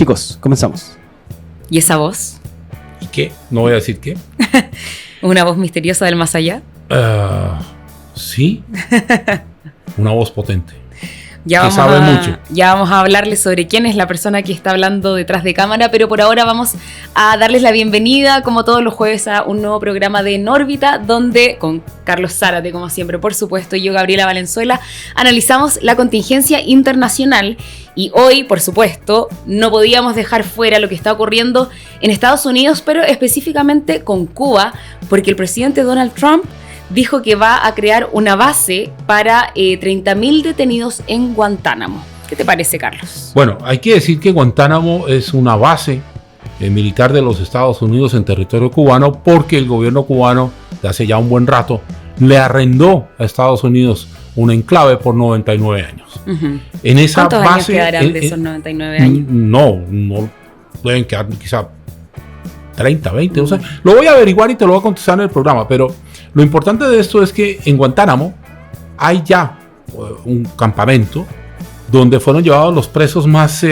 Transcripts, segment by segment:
Chicos, comenzamos. ¿Y esa voz? ¿Y qué? No voy a decir qué. ¿Una voz misteriosa del más allá? Sí. Una voz potente. Ya vamos a hablarles sobre quién es la persona que está hablando detrás de cámara, pero por ahora vamos a darles la bienvenida, como todos los jueves, a un nuevo programa de En órbita, donde con Carlos Zárate, como siempre, por supuesto, y yo, Gabriela Valenzuela, analizamos la contingencia internacional. Y hoy, por supuesto, no podíamos dejar fuera lo que está ocurriendo en Estados Unidos, pero específicamente con Cuba, porque el presidente Donald Trump dijo que va a crear una base para 30.000 detenidos en Guantánamo. ¿Qué te parece, Carlos? Bueno, hay que decir que Guantánamo es una base militar de los Estados Unidos en territorio cubano, porque el gobierno cubano, de hace ya un buen rato, le arrendó a Estados Unidos un enclave por 99 años. Uh-huh. En esa ¿Cuántos base, años quedarán de esos 99 años? No pueden quedar quizá 30, 20, o sea, lo voy a averiguar y te lo voy a contestar en el programa, pero lo importante de esto es que en Guantánamo hay ya un campamento donde fueron llevados los presos más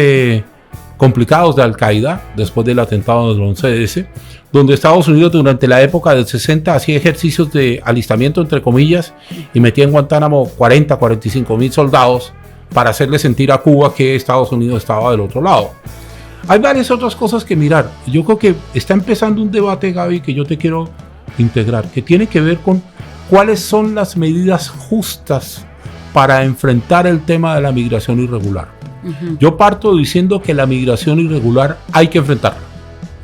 complicados de Al-Qaeda después del atentado del 11S, donde Estados Unidos durante la época del 60 hacía ejercicios de alistamiento, entre comillas, y metía en Guantánamo 45 mil soldados para hacerle sentir a Cuba que Estados Unidos estaba del otro lado. Hay varias otras cosas que mirar. Yo creo que está empezando un debate, Gaby, que yo te quiero integrar, que tiene que ver con cuáles son las medidas justas para enfrentar el tema de la migración irregular. Uh-huh. Yo parto diciendo que la migración irregular hay que enfrentarla.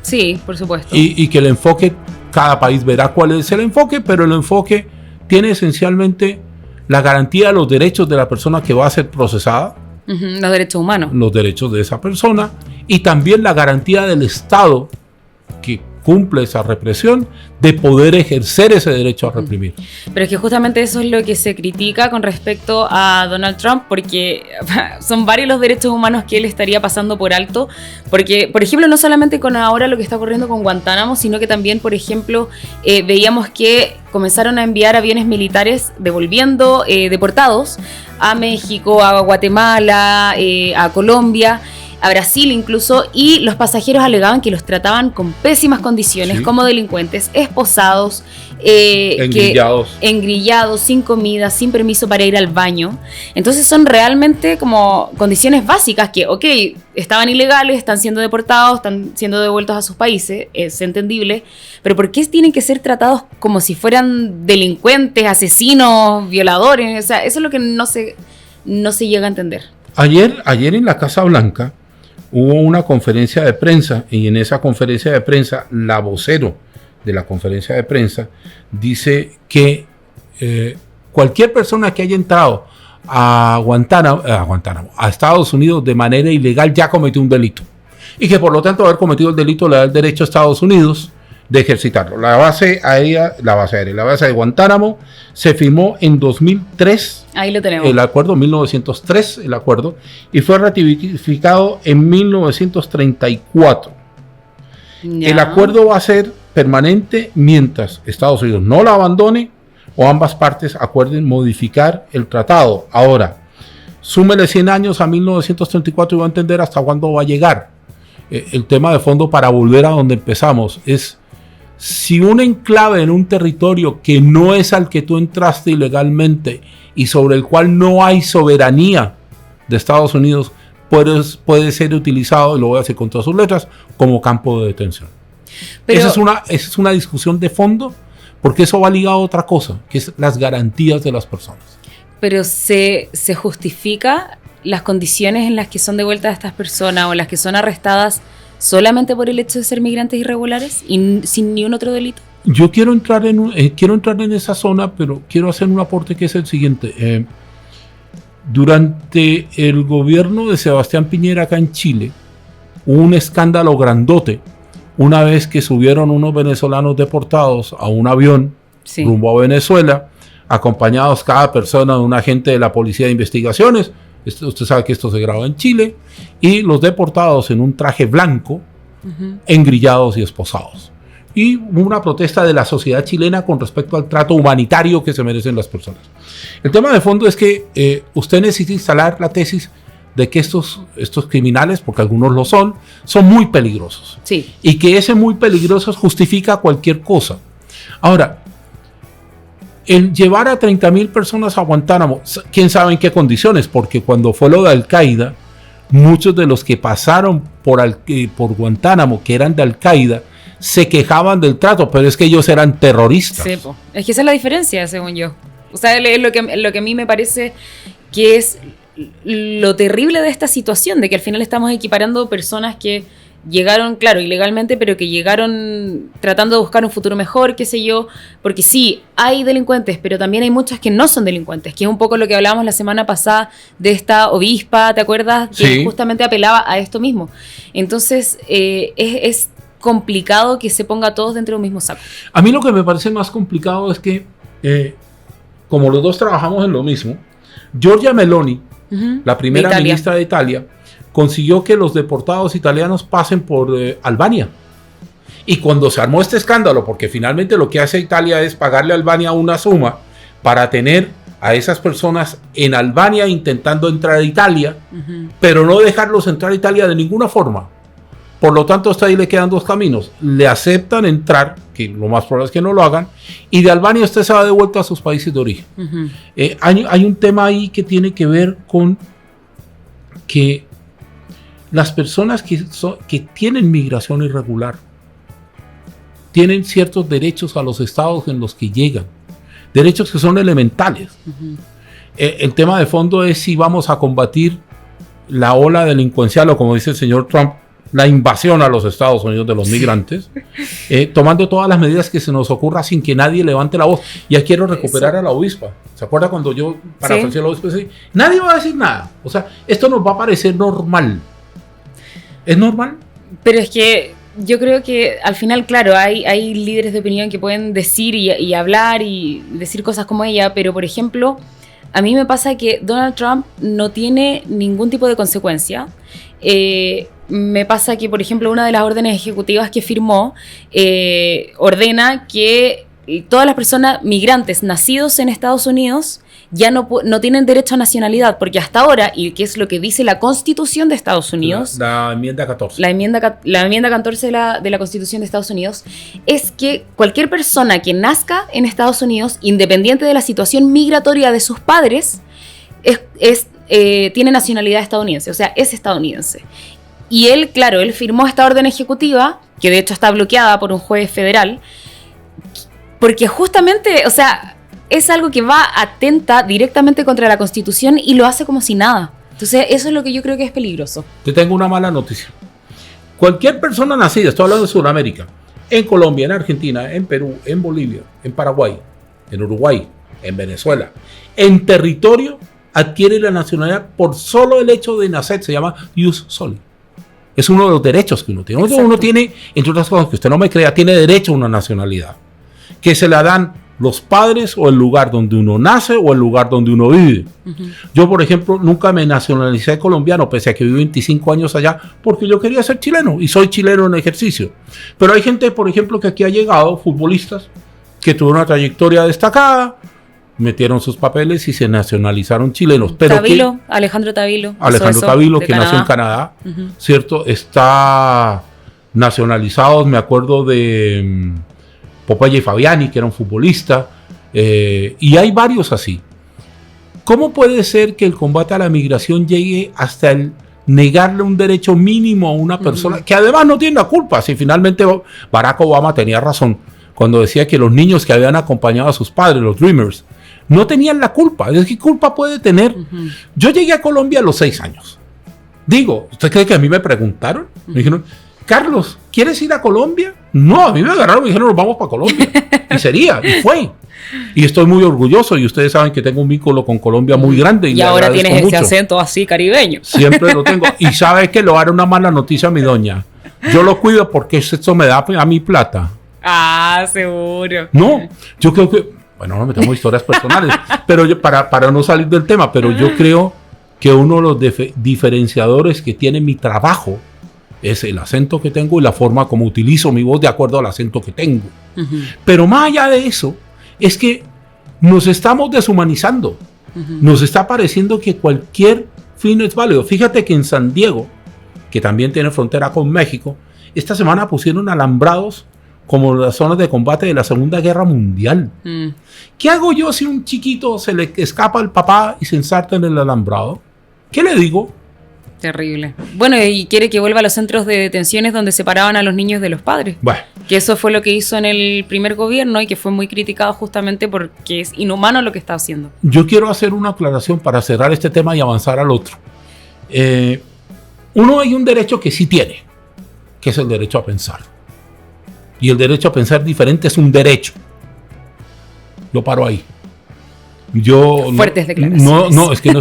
Sí, por supuesto. Y que el enfoque, cada país verá cuál es el enfoque, pero el enfoque tiene esencialmente la garantía de los derechos de la persona que va a ser procesada. Uh-huh. Los derechos humanos. Los derechos de esa persona, y también la garantía del Estado que cumple esa represión de poder ejercer ese derecho a reprimir. Pero es que justamente eso es lo que se critica con respecto a Donald Trump, porque son varios los derechos humanos que él estaría pasando por alto, porque, por ejemplo, no solamente con ahora lo que está ocurriendo con Guantánamo, sino que también, por ejemplo, veíamos que comenzaron a enviar aviones militares devolviendo deportados a México, a Guatemala, a Colombia, a Brasil incluso, y los pasajeros alegaban que los trataban con pésimas condiciones, sí, como delincuentes, esposados, engrillados, sin comida, sin permiso para ir al baño. Entonces son realmente como condiciones básicas que, ok, estaban ilegales, están siendo deportados, están siendo devueltos a sus países, es entendible, pero ¿por qué tienen que ser tratados como si fueran delincuentes, asesinos, violadores? O sea, eso es lo que no se llega a entender. Ayer en la Casa Blanca hubo una conferencia de prensa, y en esa conferencia de prensa, la vocero de la conferencia de prensa dice que cualquier persona que haya entrado a Estados Unidos de manera ilegal ya cometió un delito, y que por lo tanto haber cometido el delito le da el derecho a Estados Unidos de ejercitarlo. La base de Guantánamo se firmó en 2003. Ahí lo tenemos. El acuerdo, 1903, el acuerdo, y fue ratificado en 1934. Ya. El acuerdo va a ser permanente mientras Estados Unidos no la abandone o ambas partes acuerden modificar el tratado. Ahora, súmele 100 años a 1934 y va a entender hasta cuándo va a llegar. El tema de fondo, para volver a donde empezamos, es: si un enclave en un territorio que no es al que tú entraste ilegalmente y sobre el cual no hay soberanía de Estados Unidos, puede ser utilizado, y lo voy a decir con todas sus letras, como campo de detención. Pero esa es una discusión de fondo, porque eso va ligado a otra cosa, que es las garantías de las personas. Pero se justifica las condiciones en las que son devueltas estas personas o las que son arrestadas solamente por el hecho de ser migrantes irregulares y sin ni un otro delito. Yo quiero entrar en esa zona, pero quiero hacer un aporte que es el siguiente. Durante el gobierno de Sebastián Piñera acá en Chile, hubo un escándalo grandote una vez que subieron unos venezolanos deportados a un avión, sí, rumbo a Venezuela, acompañados cada persona de un agente de la Policía de Investigaciones. Usted sabe que esto se graba en Chile, y los deportados en un traje blanco, uh-huh, engrillados y esposados. Y una protesta de la sociedad chilena con respecto al trato humanitario que se merecen las personas. El tema de fondo es que usted necesita instalar la tesis de que estos criminales, porque algunos lo son muy peligrosos. Sí. Y que ese muy peligroso justifica cualquier cosa. Ahora, el llevar a 30,000 personas a Guantánamo, quién sabe en qué condiciones, porque cuando fue lo de Al-Qaeda, muchos de los que pasaron por Guantánamo, que eran de Al-Qaeda, se quejaban del trato, pero es que ellos eran terroristas. Sí, es que esa es la diferencia, según yo. O sea, es lo que a mí me parece que es lo terrible de esta situación, de que al final estamos equiparando personas que llegaron, claro, ilegalmente, pero que llegaron tratando de buscar un futuro mejor, qué sé yo, porque sí, hay delincuentes, pero también hay muchas que no son delincuentes, que es un poco lo que hablábamos la semana pasada de esta obispa, ¿te acuerdas? Que sí, justamente apelaba a esto mismo. Entonces, es complicado que se ponga a todos dentro de un mismo saco. A mí lo que me parece más complicado es que, como los dos trabajamos en lo mismo, Giorgia Meloni, la primera ministra de Italia, consiguió que los deportados italianos pasen por Albania. Y cuando se armó este escándalo, porque finalmente lo que hace Italia es pagarle a Albania una suma para tener a esas personas en Albania intentando entrar a Italia, pero no dejarlos entrar a Italia de ninguna forma. Por lo tanto, hasta ahí le quedan dos caminos. Le aceptan entrar, que lo más probable es que no lo hagan, y de Albania usted se va de vuelta a sus países de origen. Hay un tema ahí que tiene que ver con que las personas que tienen migración irregular tienen ciertos derechos a los estados en los que llegan, derechos que son elementales. El tema de fondo es si vamos a combatir la ola delincuencial o, como dice el señor Trump, la invasión a los Estados Unidos de los migrantes, tomando todas las medidas que se nos ocurra sin que nadie levante la voz. Ya quiero recuperar a la obispa. ¿Se acuerda cuando yo parafraseé a la obispa? Sí. Nadie va a decir nada. O sea, esto nos va a parecer normal. ¿Es normal? Pero es que yo creo que al final, claro, hay líderes de opinión que pueden decir y hablar y decir cosas como ella, pero por ejemplo, a mí me pasa que Donald Trump no tiene ningún tipo de consecuencia. Me pasa que, por ejemplo, una de las órdenes ejecutivas que firmó ordena que todas las personas migrantes nacidos en Estados Unidos ya no tienen derecho a nacionalidad, porque hasta ahora, y que es lo que dice la Constitución de Estados Unidos, la enmienda 14. La enmienda 14 de la Constitución de Estados Unidos, es que cualquier persona que nazca en Estados Unidos, independiente de la situación migratoria de sus padres, tiene nacionalidad estadounidense, o sea, es estadounidense. Y él, claro, él firmó esta orden ejecutiva, que de hecho está bloqueada por un juez federal, porque justamente, o sea, es algo que va atenta directamente contra la Constitución y lo hace como si nada. Entonces, eso es lo que yo creo que es peligroso. Te tengo una mala noticia. Cualquier persona nacida, estoy hablando de Sudamérica, en Colombia, en Argentina, en Perú, en Bolivia, en Paraguay, en Uruguay, en Venezuela, en territorio, adquiere la nacionalidad por solo el hecho de nacer. Se llama ius soli. Es uno de los derechos que uno tiene. Uno tiene, entre otras cosas, que usted no me crea, tiene derecho a una nacionalidad, que se la dan los padres o el lugar donde uno nace o el lugar donde uno vive. Yo, por ejemplo, nunca me nacionalicé colombiano, pese a que viví 25 años allá, porque yo quería ser chileno, y soy chileno en ejercicio. Pero hay gente, por ejemplo, que aquí ha llegado, futbolistas, que tuvieron una trayectoria destacada, metieron sus papeles y se nacionalizaron chilenos. Pero Alejandro Tavilo. Alejandro Tavilo, que nació en Canadá, ¿cierto? Está nacionalizados, me acuerdo de Popeye Fabiani, que era un futbolista, y hay varios así. ¿Cómo puede ser que el combate a la migración llegue hasta el negarle un derecho mínimo a una persona que además no tiene la culpa? Si finalmente Barack Obama tenía razón cuando decía que los niños que habían acompañado a sus padres, los Dreamers, no tenían la culpa. ¿Qué culpa puede tener? Yo llegué a Colombia a los 6 años. Digo, ¿usted cree que a mí me preguntaron? Me dijeron, Carlos, ¿quieres ir a Colombia? No, a mí me agarraron y me dijeron, nos vamos para Colombia. Y fue. Y estoy muy orgulloso, y ustedes saben que tengo un vínculo con Colombia muy grande. Y ahora tienes ese acento así caribeño. Siempre lo tengo. Y sabe que le voy a dar una mala noticia a mi doña. Yo lo cuido porque esto me da a mi plata. Ah, seguro. No, yo creo que, bueno, no me tengo historias personales, pero yo, para no salir del tema, pero yo creo que uno de los diferenciadores que tiene mi trabajo es el acento que tengo y la forma como utilizo mi voz de acuerdo al acento que tengo. Pero más allá de eso, es que nos estamos deshumanizando. Nos está pareciendo que cualquier fin es válido. Fíjate que en San Diego, que también tiene frontera con México, esta semana pusieron alambrados como las zonas de combate de la Segunda Guerra Mundial. ¿Qué hago yo si un chiquito se le escapa al papá y se ensarta en el alambrado? ¿Qué le digo? Terrible. Bueno, y quiere que vuelva a los centros de detenciones donde separaban a los niños de los padres. Bueno. Que eso fue lo que hizo en el primer gobierno y que fue muy criticado justamente porque es inhumano lo que está haciendo. Yo quiero hacer una aclaración para cerrar este tema y avanzar al otro. Uno hay un derecho que sí tiene, que es el derecho a pensar. Y el derecho a pensar diferente es un derecho. Lo paro ahí. Fuertes declaraciones. No, es que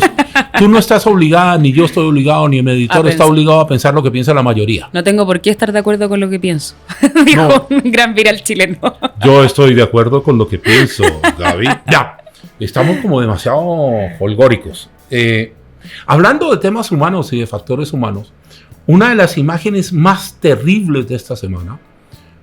tú no estás obligada, ni yo estoy obligado, ni el editor está obligado a pensar lo que piensa la mayoría. No tengo por qué estar de acuerdo con lo que pienso, dijo un gran viral chileno. Yo estoy de acuerdo con lo que pienso, Gaby. Ya, estamos como demasiado folgóricos. Hablando de temas humanos y de factores humanos, una de las imágenes más terribles de esta semana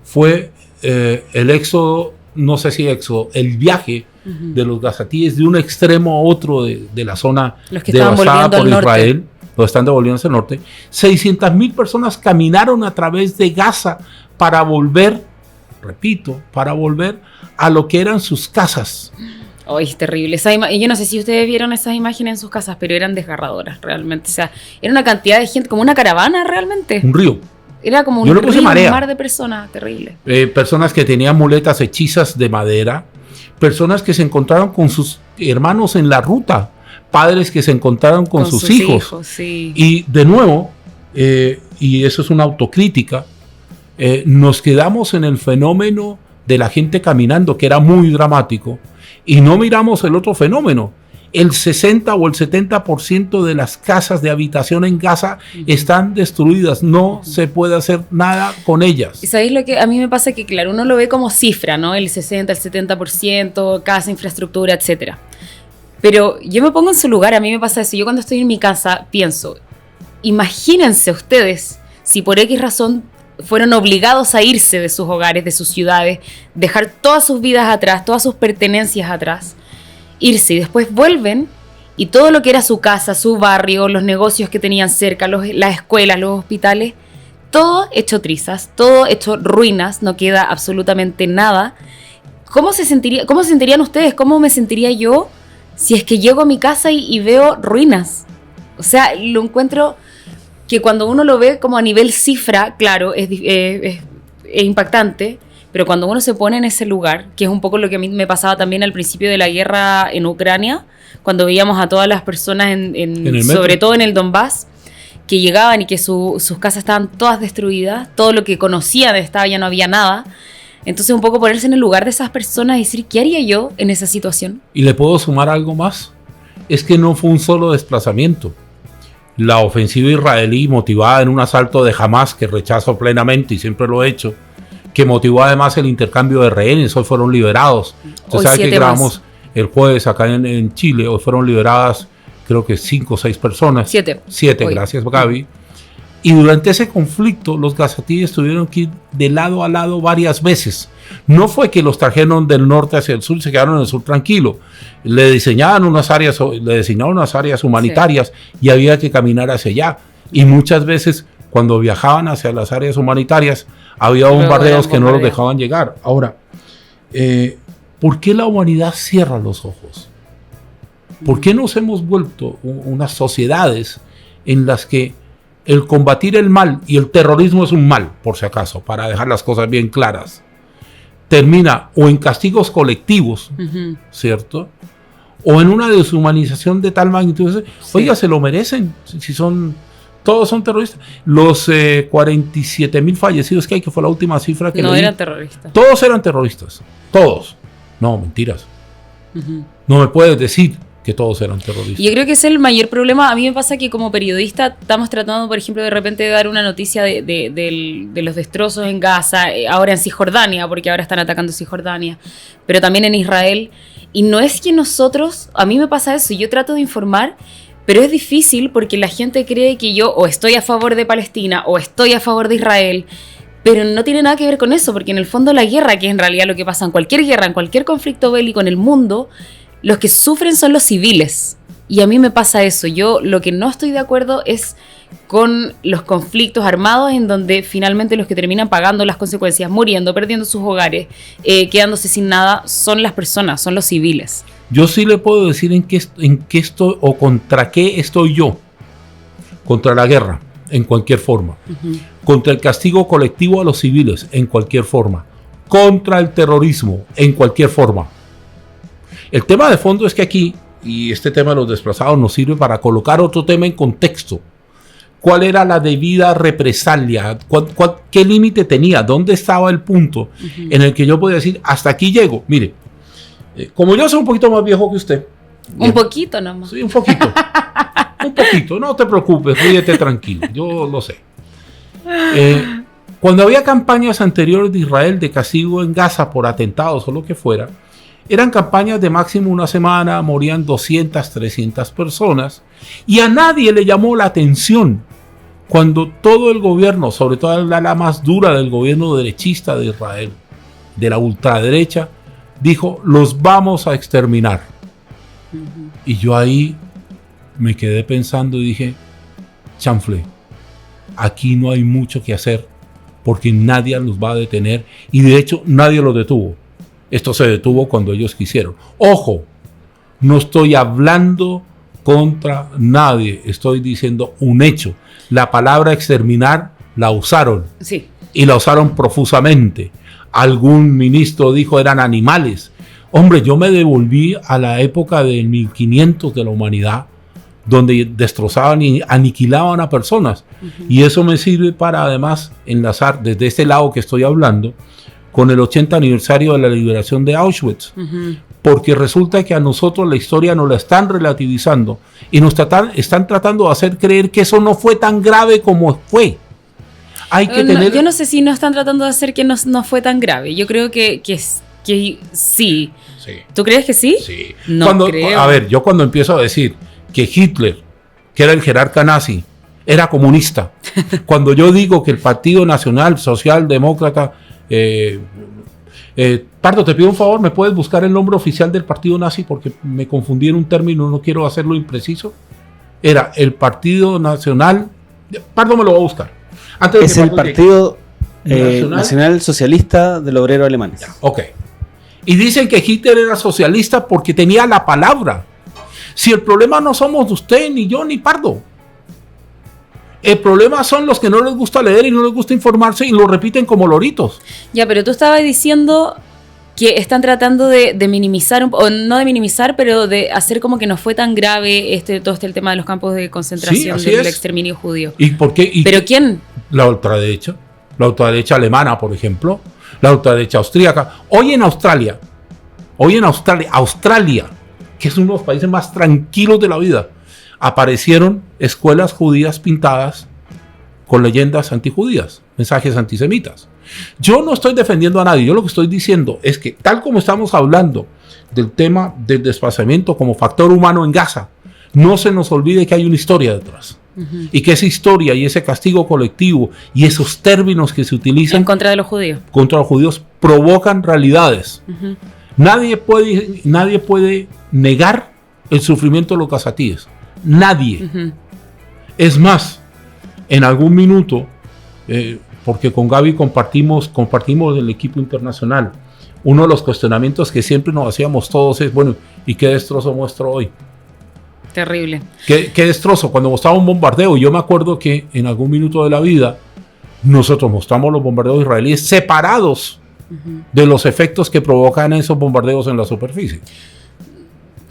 fue el éxodo, no sé si éxodo, el viaje de los gazatíes de un extremo a otro de la zona devastada por Israel, lo están devolviendo hacia el norte. 600,000 personas caminaron a través de Gaza para volver, repito, para volver a lo que eran sus casas. Ay, es terrible. Yo no sé si ustedes vieron esas imágenes en sus casas, pero eran desgarradoras realmente. O sea, era una cantidad de gente, como una caravana realmente. Un río. Era como un río, un mar de personas, terrible. Personas que tenían muletas hechizas de madera, personas que se encontraron con sus hermanos en la ruta, padres que se encontraron con sus hijos. Sí. Y de nuevo, y eso es una autocrítica, nos quedamos en el fenómeno de la gente caminando, que era muy dramático, y no miramos el otro fenómeno. El 60 o el 70% de las casas de habitación en Gaza están destruidas. No se puede hacer nada con ellas. ¿Y sabéis lo que a mí me pasa? Que claro, uno lo ve como cifra, ¿no? El 60, el 70%, casa, infraestructura, etcétera. Pero yo me pongo en su lugar, a mí me pasa eso. Yo cuando estoy en mi casa pienso, imagínense ustedes si por X razón fueron obligados a irse de sus hogares, de sus ciudades, dejar todas sus vidas atrás, todas sus pertenencias atrás, irse y después vuelven y todo lo que era su casa, su barrio, los negocios que tenían cerca, las escuelas, los hospitales, todo hecho trizas, todo hecho ruinas, no queda absolutamente nada. ¿Cómo se sentirían ustedes? ¿Cómo me sentiría yo si es que llego a mi casa y veo ruinas? O sea, lo encuentro que cuando uno lo ve como a nivel cifra, claro, es impactante. Pero cuando uno se pone en ese lugar, que es un poco lo que a mí me pasaba también al principio de la guerra en Ucrania, cuando veíamos a todas las personas, sobre todo en el Donbass, que llegaban y que sus casas estaban todas destruidas, todo lo que conocían ya no había nada. Entonces un poco ponerse en el lugar de esas personas y decir, ¿qué haría yo en esa situación? Y le puedo sumar algo más, es que no fue un solo desplazamiento. La ofensiva israelí, motivada en un asalto de Hamas, que rechazo plenamente y siempre lo he hecho, que motivó además el intercambio de rehenes, hoy fueron liberados. Usted sabe que grabamos el jueves acá en Chile, hoy fueron liberadas creo que 5 o 6 personas. 7, gracias Gaby. Y durante ese conflicto los gazatíes tuvieron que ir de lado a lado varias veces. No fue que los trajeron del norte hacia el sur, se quedaron en el sur tranquilo. Le designaron unas áreas humanitarias y había que caminar hacia allá. Y muchas veces cuando viajaban hacia las áreas humanitarias había bombardeos que no los dejaban llegar. Ahora, ¿por qué la humanidad cierra los ojos? ¿Por qué nos hemos vuelto unas sociedades en las que el combatir el mal, y el terrorismo es un mal, por si acaso, para dejar las cosas bien claras, termina o en castigos colectivos, ¿cierto? O en una deshumanización de tal magnitud? Oiga, se lo merecen, si son... Todos son terroristas. Los 47,000 fallecidos que hay, que fue la última cifra que leí. Eran terroristas. Todos eran terroristas. Todos. No, mentiras. No me puedes decir que todos eran terroristas. Y yo creo que ese es el mayor problema. A mí me pasa que como periodista estamos tratando, por ejemplo, de repente de dar una noticia de los destrozos en Gaza, ahora en Cisjordania, porque ahora están atacando Cisjordania, pero también en Israel. Y no es que nosotros, a mí me pasa eso, yo trato de informar, pero es difícil porque la gente cree que yo o estoy a favor de Palestina o estoy a favor de Israel, pero no tiene nada que ver con eso, porque en el fondo la guerra, que es en realidad lo que pasa en cualquier guerra, en cualquier conflicto bélico en el mundo, los que sufren son los civiles. Y a mí me pasa eso. Yo lo que no estoy de acuerdo es con los conflictos armados en donde finalmente los que terminan pagando las consecuencias, muriendo, perdiendo sus hogares, quedándose sin nada, son las personas, son los civiles. Yo sí le puedo decir en qué estoy o contra qué estoy yo. Contra la guerra, en cualquier forma. Contra el castigo colectivo a los civiles, en cualquier forma. Contra el terrorismo, en cualquier forma. El tema de fondo es que aquí, y este tema de los desplazados nos sirve para colocar otro tema en contexto. ¿Cuál era la debida represalia? ¿Qué límite tenía? ¿Dónde estaba el punto en el que yo podía decir, hasta aquí llego? Mire, como yo soy un poquito más viejo que usted. Un poquito nomás. Sí, un poquito. Un poquito, no te preocupes, ríete tranquilo, yo lo sé. Cuando había campañas anteriores de Israel de castigo en Gaza por atentados o lo que fuera, eran campañas de máximo una semana, morían 200, 300 personas, y a nadie le llamó la atención cuando todo el gobierno, sobre todo la ala más dura del gobierno derechista de Israel, de la ultraderecha, dijo, los vamos a exterminar. Y yo ahí me quedé pensando y dije, chanfle, aquí no hay mucho que hacer porque nadie los va a detener, y de hecho nadie los detuvo. Esto se detuvo cuando ellos quisieron. Ojo, no estoy hablando contra nadie, estoy diciendo un hecho. La palabra exterminar la usaron. Sí. Y la usaron profusamente. Algún ministro dijo eran animales. Hombre, yo me devolví a la época del 1500 de la humanidad, donde destrozaban y aniquilaban a personas. Y eso me sirve para además enlazar desde este lado que estoy hablando con el 80 aniversario de la liberación de Auschwitz. Porque resulta que a nosotros la historia nos la están relativizando y nos están tratando de hacer creer que eso no fue tan grave como fue. Hay que tener... Yo no sé si no están tratando de hacer que no fue tan grave. Yo creo que sí. Sí. ¿Tú crees que sí? Sí. No creo. A ver, yo cuando empiezo a decir que Hitler, que era el jerarca nazi, era comunista, cuando yo digo que el Partido Nacional Socialdemócrata... Pardo, te pido un favor, ¿me puedes buscar el nombre oficial del partido nazi? Porque me confundí en un término, no quiero hacerlo impreciso. Era el Partido Nacional... Pardo me lo va a buscar. Antes de es el Partido Nacional Socialista del Obrero Alemán. Ok. Y dicen que Hitler era socialista porque tenía la palabra. Si el problema no somos usted, ni yo, ni Pardo. El problema son los que no les gusta leer y no les gusta informarse y lo repiten como loritos. Ya, pero tú estabas diciendo que están tratando de minimizar, o no de minimizar, pero de hacer como que no fue tan grave todo el tema de los campos de concentración, sí, del exterminio judío. ¿Y por qué? ¿Pero quién? La ultraderecha alemana, por ejemplo, la ultraderecha austríaca. Hoy en Australia, que es uno de los países más tranquilos de la vida, aparecieron escuelas judías pintadas con leyendas antijudías, mensajes antisemitas. Yo no estoy defendiendo a nadie, yo lo que estoy diciendo es que tal como estamos hablando del tema del desplazamiento como factor humano en Gaza, no se nos olvide que hay una historia detrás. Y que esa historia y ese castigo colectivo y esos términos que se utilizan en contra de los judíos, provocan realidades. Nadie puede negar el sufrimiento de los gazatíes. Nadie. Es más, en algún minuto, porque con Gaby compartimos el equipo internacional, uno de los cuestionamientos que siempre nos hacíamos todos es, bueno, ¿y qué destrozo muestro hoy? Terrible. ¿Qué destrozo? Cuando mostraba un bombardeo, yo me acuerdo que en algún minuto de la vida, nosotros mostramos los bombardeos israelíes separados de los efectos que provocan esos bombardeos en la superficie.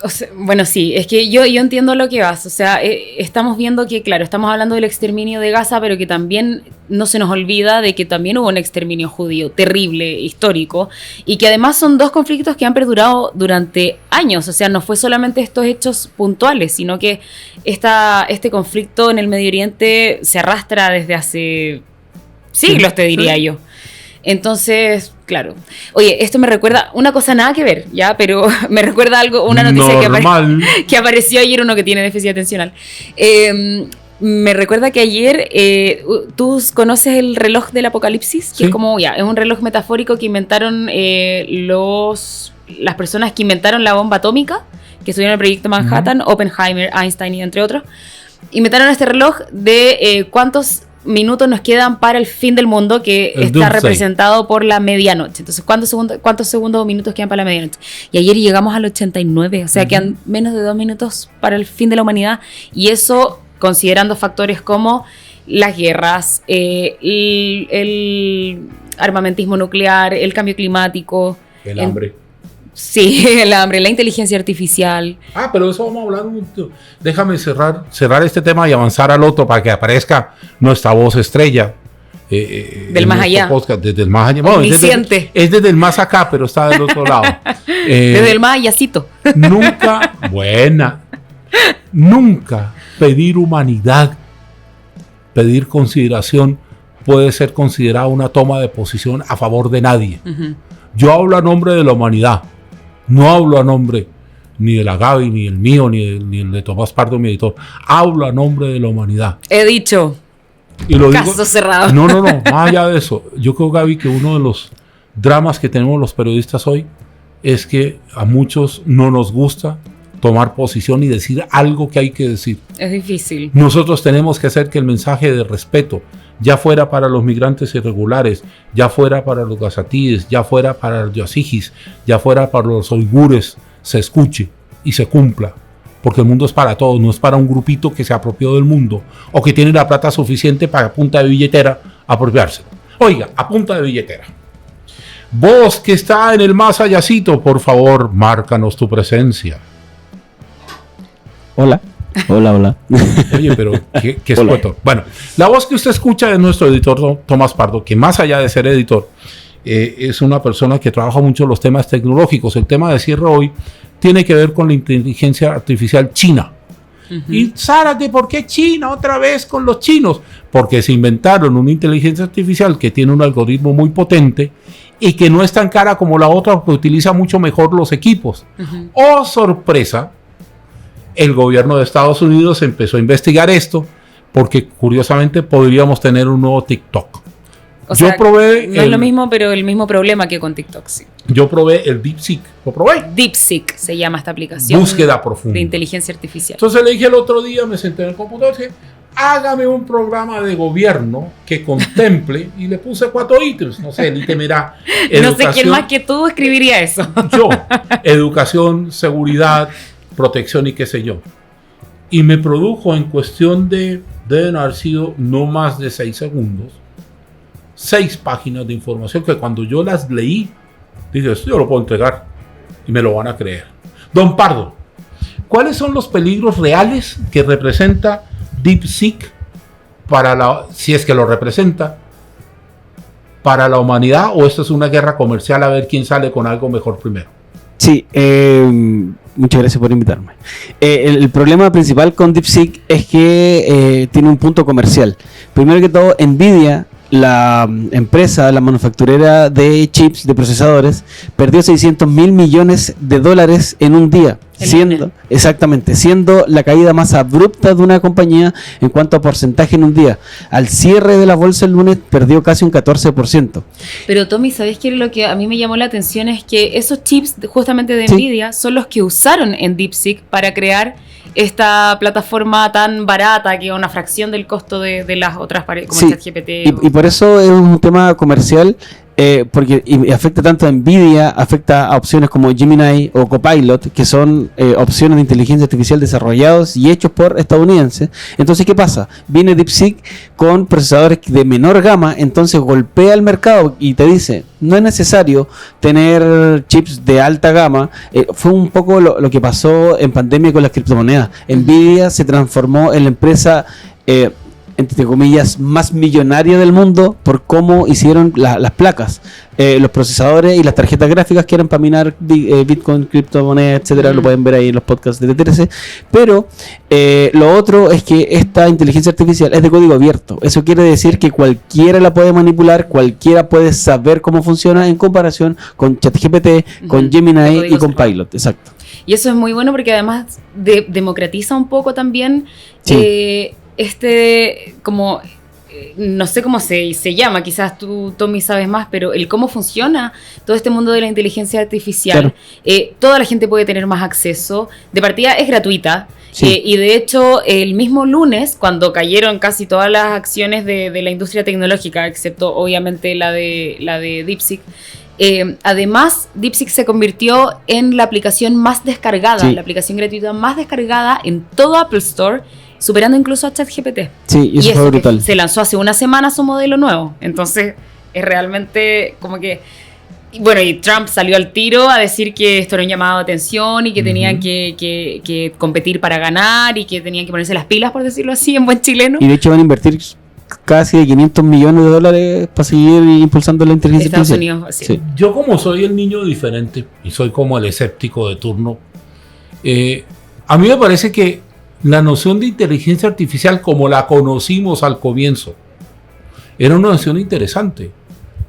O sea, bueno, sí, es que yo entiendo lo que vas. O sea, estamos viendo que, claro, estamos hablando del exterminio de Gaza, pero que también no se nos olvida de que también hubo un exterminio judío terrible, histórico, y que además son dos conflictos que han perdurado durante años. O sea, no fue solamente estos hechos puntuales, sino que este conflicto en el Medio Oriente se arrastra desde hace siglos, te diría yo. Entonces, claro. Oye, esto me recuerda una cosa nada que ver, ya, pero me recuerda algo, una noticia que apareció ayer, uno que tiene déficit atencional. Me recuerda que ayer, ¿tú conoces el reloj del apocalipsis? Que sí. Es como, es un reloj metafórico que inventaron las personas que inventaron la bomba atómica, que estudiaron el proyecto Manhattan, Oppenheimer, Einstein y entre otros, inventaron este reloj de cuántos minutos nos quedan para el fin del mundo, que está representado por la medianoche. Entonces, ¿cuántos segundos o minutos quedan para la medianoche? Y ayer llegamos al 89, o sea, quedan menos de 2 minutos para el fin de la humanidad, y eso considerando factores como las guerras, el armamentismo nuclear, el cambio climático, el hambre. Sí, el hambre, la inteligencia artificial. Pero eso vamos a hablar un momento. Déjame cerrar este tema y avanzar al otro para que aparezca nuestra voz estrella. Del más allá. Podcast, desde el más allá. Bueno, es desde el más acá, pero está del otro lado. Desde el más allácito. Nunca pedir humanidad, pedir consideración puede ser considerada una toma de posición a favor de nadie. Yo hablo a nombre de la humanidad. No hablo a nombre ni de la Gaby, ni el mío, ni el de Tomás Pardo, mi editor. Hablo a nombre de la humanidad. He dicho. Y lo caso digo, cerrado. No. Más allá de eso, yo creo, Gaby, que uno de los dramas que tenemos los periodistas hoy es que a muchos no nos gusta tomar posición y decir algo que hay que decir. Es difícil. Nosotros tenemos que hacer que el mensaje de respeto, ya fuera para los migrantes irregulares, ya fuera para los gazatíes, ya fuera para los yazigis, ya fuera para los uigures, se escuche y se cumpla. Porque el mundo es para todos, no es para un grupito que se apropió del mundo o que tiene la plata suficiente para a punta de billetera apropiarse. Oiga, a punta de billetera. Vos que está en el más allácito, por favor, márcanos tu presencia. Hola. Oye, pero ¿qué es cuento? Bueno, la voz que usted escucha es nuestro editor Tomás Pardo, que más allá de ser editor, es una persona que trabaja mucho los temas tecnológicos. El tema de cierre hoy tiene que ver con la inteligencia artificial china. Y Zárate, ¿por qué China otra vez con los chinos? Porque se inventaron una inteligencia artificial que tiene un algoritmo muy potente y que no es tan cara como la otra, porque utiliza mucho mejor los equipos. ¡Oh, sorpresa! El gobierno de Estados Unidos empezó a investigar esto porque curiosamente podríamos tener un nuevo TikTok. Yo probé no es lo mismo, pero el mismo problema que con TikTok, sí. Yo probé el DeepSeek. ¿Lo probé? DeepSeek se llama esta aplicación. Búsqueda profunda. De inteligencia artificial. Entonces le dije el otro día, me senté en el computador y dije, hágame un programa de gobierno que contemple, y le puse 4 ítems. No sé, el ítem era educación. No sé quién más que tú escribiría eso. Yo, educación, seguridad, protección y qué sé yo. Y me produjo en cuestión deben haber sido no más de 6 segundos, 6 páginas de información que cuando yo las leí, dije, esto yo lo puedo entregar y me lo van a creer. Don Pardo, ¿cuáles son los peligros reales que representa DeepSeek si es que lo representa, para la humanidad, o esto es una guerra comercial a ver quién sale con algo mejor primero? Sí, muchas gracias por invitarme. El problema principal con DeepSeek es que tiene un punto comercial. Primero que todo, NVIDIA, la empresa, la manufacturera de chips, de procesadores, perdió $600 mil millones en un día, siendo la caída más abrupta de una compañía en cuanto a porcentaje en un día. Al cierre de la bolsa el lunes perdió casi un 14%. Pero Tommy, ¿sabes qué? Lo que a mí me llamó la atención es que esos chips justamente de NVIDIA son los que usaron en DeepSeek para crear esta plataforma tan barata, que es una fracción del costo de las otras como ChatGPT. Y por eso es un tema comercial, porque afecta tanto a NVIDIA, afecta a opciones como Gemini o Copilot, que son opciones de inteligencia artificial desarrollados y hechos por estadounidenses. Entonces, ¿qué pasa? Viene DeepSeek con procesadores de menor gama, entonces golpea el mercado y te dice, no es necesario tener chips de alta gama. Fue un poco lo que pasó en pandemia con las criptomonedas. NVIDIA se transformó en la empresa entre comillas, más millonaria del mundo por cómo hicieron las placas, los procesadores y las tarjetas gráficas que eran para minar Bitcoin, criptomonedas, etcétera. Lo pueden ver ahí en los podcasts de TTRC. Pero lo otro es que esta inteligencia artificial es de código abierto. Eso quiere decir que cualquiera la puede manipular, cualquiera puede saber cómo funciona en comparación con ChatGPT, con Gemini y con Pilot. Exacto. Y eso es muy bueno porque además democratiza un poco también como no sé cómo se llama, quizás tú, Tommy, sabes más, pero el cómo funciona todo este mundo de la inteligencia artificial. Claro. Toda la gente puede tener más acceso. De partida es gratuita. Sí. Y de hecho, el mismo lunes, cuando cayeron casi todas las acciones de la industria tecnológica, excepto obviamente la de DeepSeek, además DeepSeek se convirtió en la aplicación más descargada, la aplicación gratuita más descargada en todo Apple Store, superando incluso a ChatGPT. Sí, y eso fue brutal. Se lanzó hace una semana su modelo nuevo. Entonces, es realmente como que... Bueno, y Trump salió al tiro a decir que esto era un llamado de atención y que tenían que competir para ganar y que tenían que ponerse las pilas, por decirlo así, en buen chileno. Y de hecho van a invertir casi de $500 millones para seguir impulsando la inteligencia artificial. Estados Unidos, sí. Sí. Yo, como soy el niño diferente y soy como el escéptico de turno, a mí me parece que la noción de inteligencia artificial como la conocimos al comienzo era una noción interesante.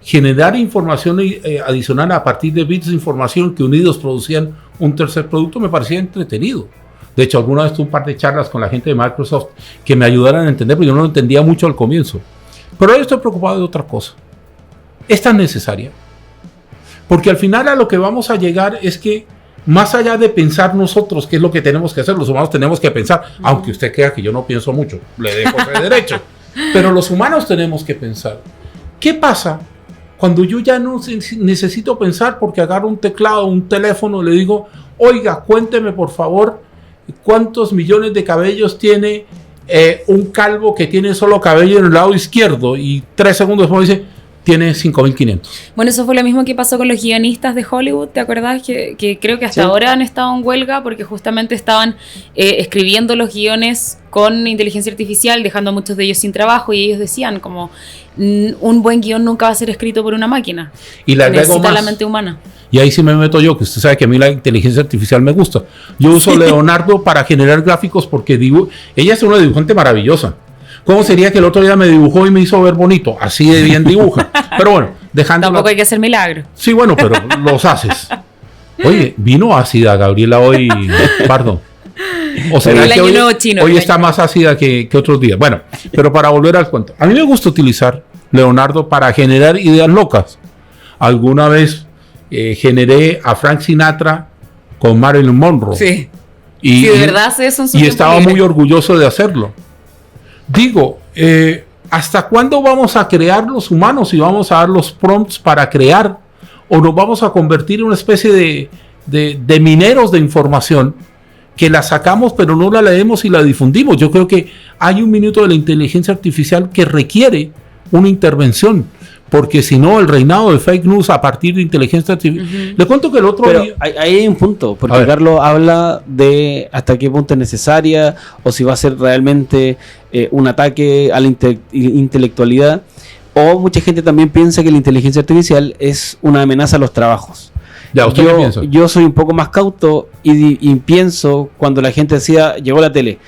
Generar información adicional a partir de bits de información que unidos producían un tercer producto me parecía entretenido. De hecho, alguna vez tuve un par de charlas con la gente de Microsoft que me ayudaran a entender, porque yo no lo entendía mucho al comienzo. Pero hoy estoy preocupado de otra cosa. ¿Es tan necesaria? Porque al final a lo que vamos a llegar es que, más allá de pensar nosotros qué es lo que tenemos que hacer, los humanos tenemos que pensar, aunque usted crea que yo no pienso mucho, le dejo ese derecho. Pero los humanos tenemos que pensar. ¿Qué pasa cuando yo ya no necesito pensar porque agarro un teclado, un teléfono, le digo, oiga, cuénteme por favor cuántos millones de cabellos tiene un calvo que tiene solo cabello en el lado izquierdo? Y 3 segundos después dice, tiene 5.500. Bueno, eso fue lo mismo que pasó con los guionistas de Hollywood, ¿te acordás? Que creo que hasta ahora han estado en huelga porque justamente estaban escribiendo los guiones con inteligencia artificial, dejando a muchos de ellos sin trabajo, y ellos decían como, un buen guión nunca va a ser escrito por una máquina. Y le agrego necesita más, la mente humana. Y ahí sí me meto yo, que usted sabe que a mí la inteligencia artificial me gusta. Yo uso Leonardo para generar gráficos porque ella es una dibujante maravillosa. ¿Cómo sería que el otro día me dibujó y me hizo ver bonito? Así de bien dibuja. Pero bueno, dejando... Tampoco hay que hacer milagros. Sí, bueno, pero los haces. Oye, vino ácida Gabriela hoy, Pardo. O sea, que hoy está más ácida que otros días. Bueno, pero para volver al cuento. A mí me gusta utilizar Leonardo para generar ideas locas. Alguna vez generé a Frank Sinatra con Marilyn Monroe. Sí. Y de verdad hace eso en su y estaba muy orgulloso de hacerlo. Digo, ¿hasta cuándo vamos a crear los humanos y vamos a dar los prompts para crear? ¿O nos vamos a convertir en una especie de mineros de información que la sacamos pero no la leemos y la difundimos? Yo creo que hay un minuto de la inteligencia artificial que requiere una intervención, porque si no, el reinado de fake news a partir de inteligencia artificial... Le cuento que el otro día... Ahí hay un punto, porque Carlos habla de hasta qué punto es necesaria, o si va a ser realmente un ataque a la intelectualidad, o mucha gente también piensa que la inteligencia artificial es una amenaza a los trabajos. Ya, ¿usted qué piensa? Yo soy un poco más cauto y pienso cuando la gente decía, llegó la tele,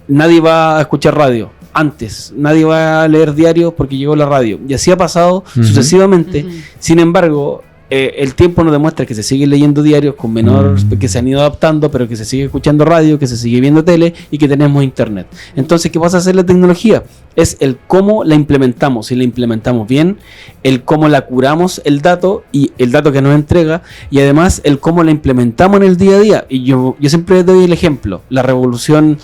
nadie va a escuchar radio. Antes, nadie va a leer diarios porque llegó la radio. Y así ha pasado sucesivamente. Sin embargo, el tiempo nos demuestra que se sigue leyendo diarios con menor, que se han ido adaptando, pero que se sigue escuchando radio, que se sigue viendo tele y que tenemos internet. Entonces, ¿qué pasa a hacer la tecnología? Es el cómo la implementamos. Si la implementamos bien, el cómo la curamos el dato y el dato que nos entrega, y además el cómo la implementamos en el día a día. Y yo siempre doy el ejemplo, la revolución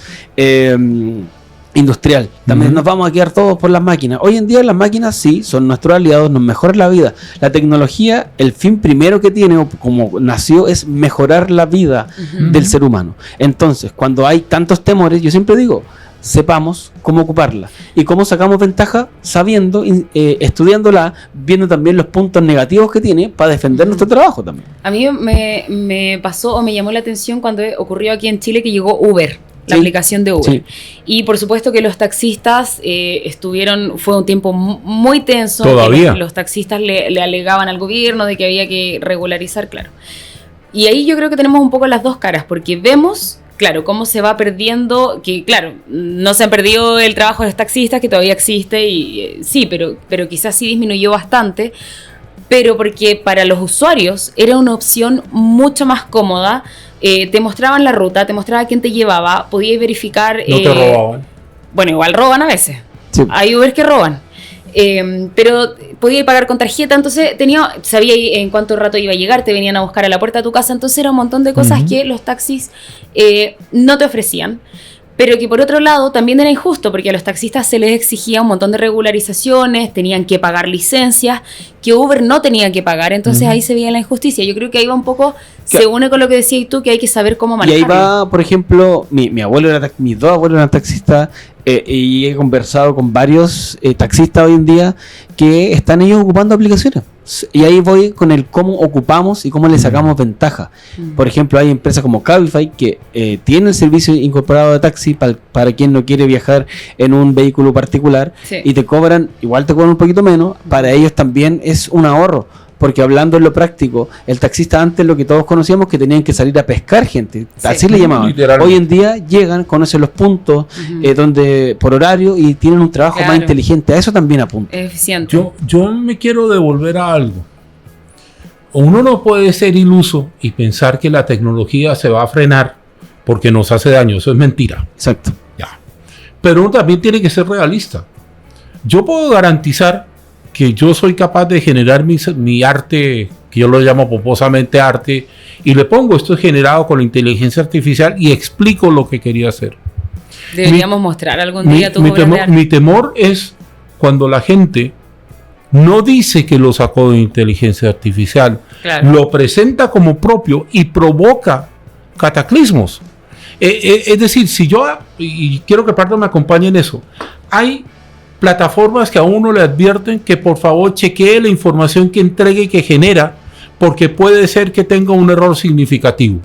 industrial. También nos vamos a quedar todos por las máquinas. Hoy en día las máquinas sí son nuestros aliados, nos mejoran la vida. La tecnología, el fin primero que tiene, o como nació, es mejorar la vida del ser humano. Entonces, cuando hay tantos temores, yo siempre digo, sepamos cómo ocuparla. ¿Y cómo sacamos ventaja? Sabiendo, estudiándola, viendo también los puntos negativos que tiene para defender nuestro trabajo también. A mí me pasó o me llamó la atención cuando ocurrió aquí en Chile que llegó Uber. La aplicación de Uber. Sí. Y por supuesto que los taxistas fue un tiempo muy tenso. Todavía. Los taxistas le alegaban al gobierno de que había que regularizar, claro. Y ahí yo creo que tenemos un poco las dos caras, porque vemos, claro, cómo se va perdiendo, que claro, no se han perdido el trabajo de los taxistas, que todavía existe, y sí, pero quizás sí disminuyó bastante, pero porque para los usuarios era una opción mucho más cómoda. Te mostraban la ruta, te mostraba quién te llevaba, podías verificar... No te robaban. Bueno, igual roban a veces. Sí. Hay Uber que roban. Pero podía pagar con tarjeta, entonces sabía en cuánto rato iba a llegar, te venían a buscar a la puerta de tu casa, entonces era un montón de cosas que los taxis no te ofrecían. Pero que por otro lado también era injusto, porque a los taxistas se les exigía un montón de regularizaciones, tenían que pagar licencias, que Uber no tenía que pagar, entonces ahí se veía la injusticia. Yo creo que ahí va un poco, se une con lo que decías tú, que hay que saber cómo manejarlo. Y ahí va, por ejemplo, mis dos abuelos eran taxistas, y he conversado con varios taxistas hoy en día que están ellos ocupando aplicaciones. Y ahí voy con el cómo ocupamos y cómo le sacamos ventaja. Por ejemplo, hay empresas como Cabify que tienen el servicio incorporado de taxi para quien no quiere viajar en un vehículo particular, y te cobran un poquito menos. Para ellos también es un ahorro, porque hablando en lo práctico, el taxista antes, lo que todos conocíamos, que tenían que salir a pescar gente, así le llamaban. Hoy en día llegan, conocen los puntos donde por horario, y tienen un trabajo más inteligente. A eso también apunta. Eficiente. Yo me quiero devolver a algo. Uno no puede ser iluso y pensar que la tecnología se va a frenar porque nos hace daño. Eso es mentira. Exacto. Ya. Pero uno también tiene que ser realista. Yo puedo garantizar que yo soy capaz de generar mi arte, que yo lo llamo pomposamente arte, y le pongo esto es generado con la inteligencia artificial y explico lo que quería hacer. Deberíamos mostrar algún día tu obra de arte. Mi temor es cuando la gente no dice que lo sacó de inteligencia artificial, lo presenta como propio y provoca cataclismos. Es decir, si yo, y quiero que Pardo me acompañe en eso, hay plataformas que a uno le advierten que por favor chequee la información que entregue y que genera, porque puede ser que tenga un error significativo.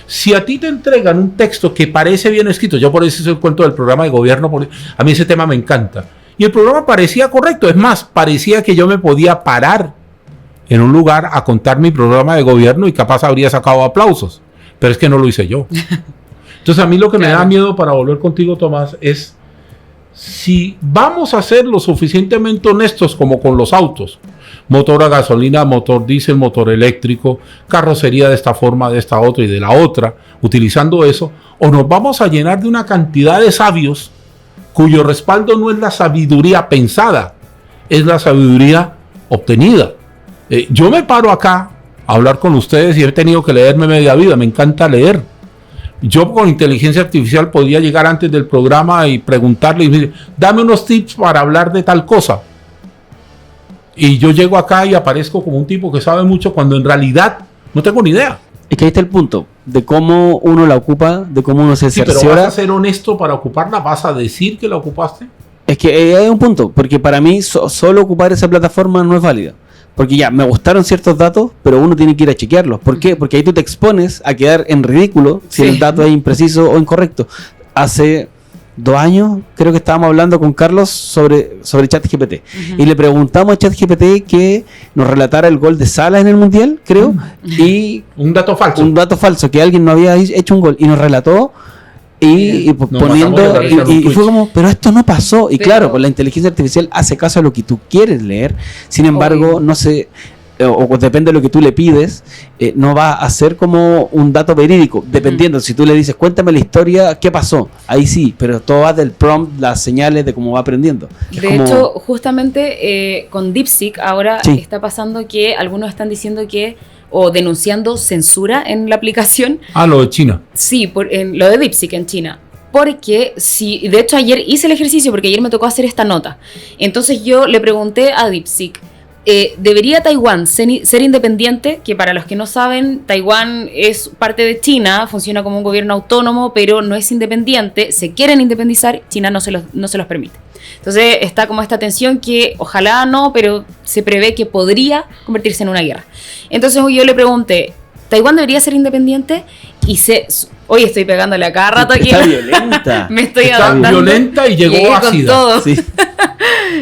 Si a ti te entregan un texto que parece bien escrito, yo por eso hice el cuento del programa de gobierno, porque a mí ese tema me encanta, y el programa parecía correcto, es más, parecía que yo me podía parar en un lugar a contar mi programa de gobierno y capaz habría sacado aplausos, pero es que no lo hice yo. Entonces a mí lo que me da miedo, para volver contigo, Tomás, es si vamos a ser lo suficientemente honestos como con los autos, motor a gasolina, motor diésel, motor eléctrico, carrocería de esta forma, de esta otra y de la otra, utilizando eso, o nos vamos a llenar de una cantidad de sabios cuyo respaldo no es la sabiduría pensada, es la sabiduría obtenida. Yo me paro acá a hablar con ustedes y he tenido que leerme media vida, me encanta leer. Yo con inteligencia artificial podría llegar antes del programa y preguntarle, y decir, dame unos tips para hablar de tal cosa. Y yo llego acá y aparezco como un tipo que sabe mucho cuando en realidad no tengo ni idea. Es que ahí está el punto, de cómo uno la ocupa, de cómo uno se cerciora. Pero vas a ser honesto para ocuparla, vas a decir que la ocupaste. Es que hay un punto, porque para mí solo ocupar esa plataforma no es válida. Porque ya, me gustaron ciertos datos, pero uno tiene que ir a chequearlos. ¿Por qué? Porque ahí tú te expones a quedar en ridículo si el dato es impreciso o incorrecto. Hace 2 años, creo que estábamos hablando con Carlos sobre ChatGPT. Y le preguntamos a ChatGPT que nos relatara el gol de Salah en el Mundial, creo. Y un dato falso. Un dato falso, que alguien no había hecho un gol. Y nos relató. Y poniendo y fue como, pero esto no pasó. Y claro, pues la inteligencia artificial hace caso a lo que tú quieres leer. Sin embargo, no sé, o depende de lo que tú le pides, no va a ser como un dato verídico. Dependiendo, si tú le dices, cuéntame la historia, ¿qué pasó? Ahí sí, pero todo va del prompt, las señales de cómo va aprendiendo. De hecho, justamente con DeepSeek ahora está pasando que algunos están diciendo que o denunciando censura en la aplicación. Lo de China. Sí, lo de DeepSeek en China. Porque de hecho ayer hice el ejercicio, porque ayer me tocó hacer esta nota. Entonces yo le pregunté a DeepSeek, ¿debería Taiwán ser independiente? Que para los que no saben, Taiwán es parte de China, funciona como un gobierno autónomo, pero no es independiente. Se quieren independizar, China no se los permite. Entonces está como esta tensión que ojalá no, pero se prevé que podría convertirse en una guerra. Entonces yo le pregunté, ¿Taiwán debería ser independiente? Y hoy estoy pegándole a cada rato aquí. Está violenta. Me estoy está adaptando. Violenta y llegó ácida. Con todo. Sí.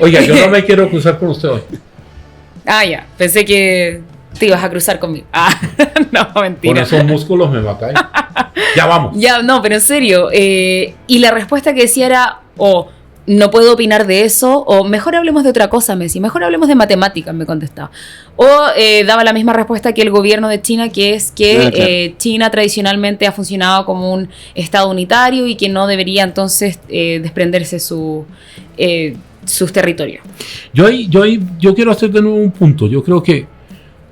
Oiga, yo no me quiero cruzar con usted hoy. Ya. Pensé que te ibas a cruzar conmigo. No, mentira. Con esos músculos me matáis. Ya vamos. Ya, no, pero en serio. Y la respuesta que decía era, no puedo opinar de eso, o mejor hablemos de otra cosa, me decía, mejor hablemos de matemáticas, me contestaba. O daba la misma respuesta que el gobierno de China, que es que China tradicionalmente ha funcionado como un estado unitario y que no debería entonces desprenderse sus territorios. Yo quiero hacer de nuevo un punto. Yo creo que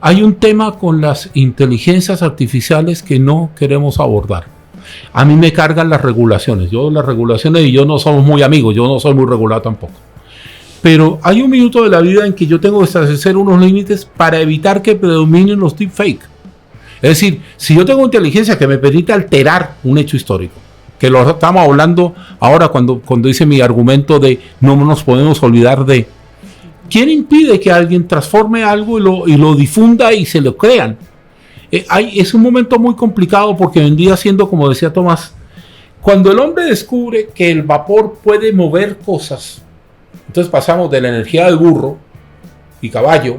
hay un tema con las inteligencias artificiales que no queremos abordar. A mí me cargan las regulaciones. Las regulaciones y yo no somos muy amigos. Yo no soy muy regulado tampoco. Pero hay un minuto de la vida en que yo tengo que establecer unos límites para evitar que predominen los deepfakes. Es decir, si yo tengo inteligencia que me permite alterar un hecho histórico, que lo estamos hablando ahora cuando dice mi argumento de no nos podemos olvidar de, ¿quién impide que alguien transforme algo y lo difunda y se lo crean? Es un momento muy complicado porque vendría siendo, como decía Tomás, cuando el hombre descubre que el vapor puede mover cosas, entonces pasamos de la energía del burro y caballo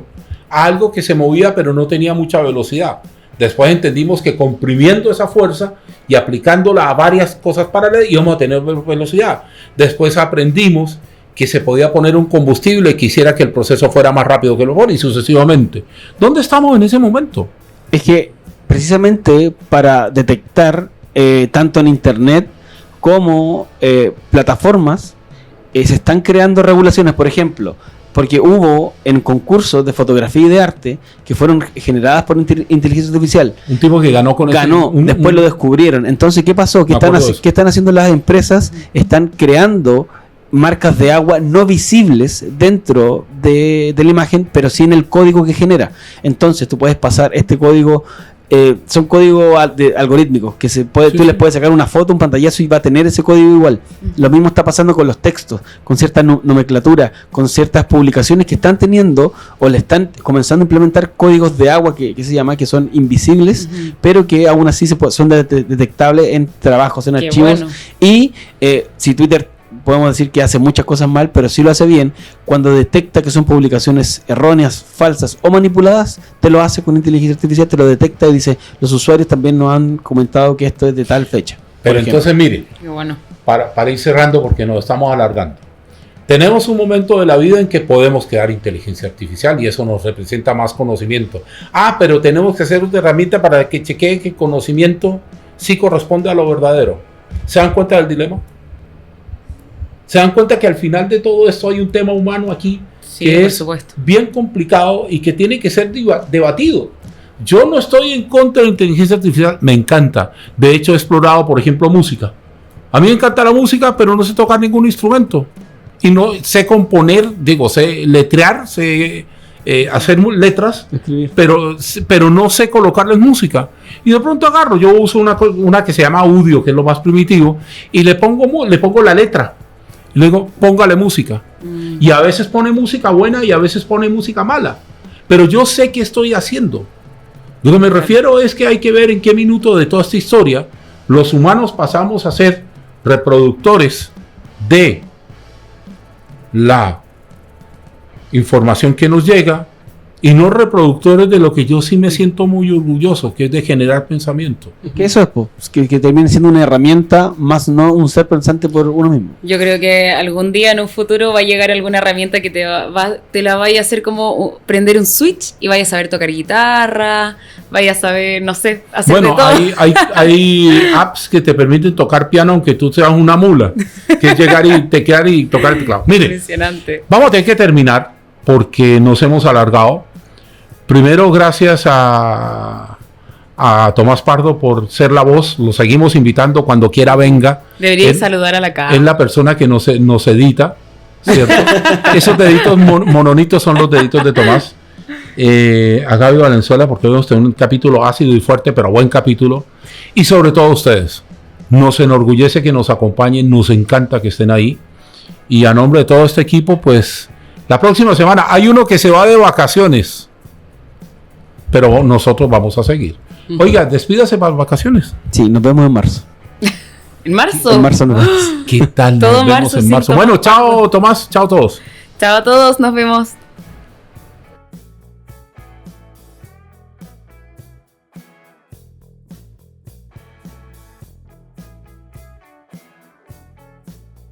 a algo que se movía pero no tenía mucha velocidad. Después entendimos que comprimiendo esa fuerza y aplicándola a varias cosas paralelas íbamos a tener velocidad. Después aprendimos que se podía poner un combustible que hiciera que el proceso fuera más rápido que el vapor y sucesivamente. ¿Dónde estamos en ese momento? Es que precisamente para detectar tanto en internet como plataformas se están creando regulaciones, por ejemplo, porque hubo en concursos de fotografía y de arte que fueron generadas por inteligencia artificial. Un tipo que ganó con después lo descubrieron. Entonces, ¿qué pasó? ¿Qué están haciendo las empresas? Están creando marcas de agua no visibles dentro de la imagen, pero sí en el código que genera. Entonces, tú puedes pasar este código. Son códigos algorítmicos que tú les puedes sacar una foto, un pantallazo y va a tener ese código igual. Lo mismo está pasando con los textos, con cierta nomenclatura, con ciertas publicaciones que están teniendo o le están comenzando a implementar códigos de agua que se llama, que son invisibles, pero que aún así son detectables en trabajos, en archivos. Bueno. Y si Twitter podemos decir que hace muchas cosas mal, pero sí lo hace bien, cuando detecta que son publicaciones erróneas, falsas o manipuladas, te lo hace con inteligencia artificial, te lo detecta y dice, los usuarios también nos han comentado que esto es de tal fecha. Pero entonces mire, bueno, para ir cerrando porque nos estamos alargando, tenemos un momento de la vida en que podemos crear inteligencia artificial y eso nos representa más conocimiento. Pero tenemos que hacer una herramienta para que chequee que el conocimiento sí corresponde a lo verdadero. ¿Se dan cuenta del dilema? Se dan cuenta que al final de todo esto hay un tema humano aquí que es bien complicado y que tiene que ser debatido. Yo no estoy en contra de la inteligencia artificial, me encanta. De hecho, he explorado, por ejemplo, música. A mí me encanta la música, pero no sé tocar ningún instrumento. Y no sé componer, sé letrear, sé hacer letras, pero no sé colocarles música. Y de pronto yo uso una que se llama audio, que es lo más primitivo, y le pongo la letra. Y luego póngale música. Y a veces pone música buena y a veces pone música mala. Pero yo sé qué estoy haciendo. Lo que me refiero es que hay que ver en qué minuto de toda esta historia los humanos pasamos a ser reproductores de la información que nos llega y no reproductores de lo que yo sí me siento muy orgulloso, que es de generar pensamiento. Que eso es, que termine siendo una herramienta, más no un ser pensante por uno mismo. Yo creo que algún día en un futuro va a llegar alguna herramienta que te la vaya a hacer como prender un switch y vaya a saber tocar guitarra, vaya a saber, no sé, hacer de todo. Hay apps que te permiten tocar piano aunque tú seas una mula, que es llegar y teclear y tocar el teclado. Mire, impresionante. Vamos a tener que terminar porque nos hemos alargado. Primero, gracias a Tomás Pardo por ser la voz. Lo seguimos invitando cuando quiera venga. Debería saludar a la cara. Es la persona que nos edita, ¿cierto? Esos deditos mononitos son los deditos de Tomás. A Gaby Valenzuela, porque hoy hemos tenido un capítulo ácido y fuerte, pero buen capítulo. Y sobre todo a ustedes. Nos enorgullece que nos acompañen, nos encanta que estén ahí. Y a nombre de todo este equipo, pues, la próxima semana hay uno que se va de vacaciones. Pero nosotros vamos a seguir. Oiga, despídase para las vacaciones. Sí, nos vemos en marzo. ¿En marzo? En marzo nos vemos. ¿Qué tal? Todo nos vemos en marzo. Bueno, chao Tomás, chao a todos. Chao a todos, nos vemos.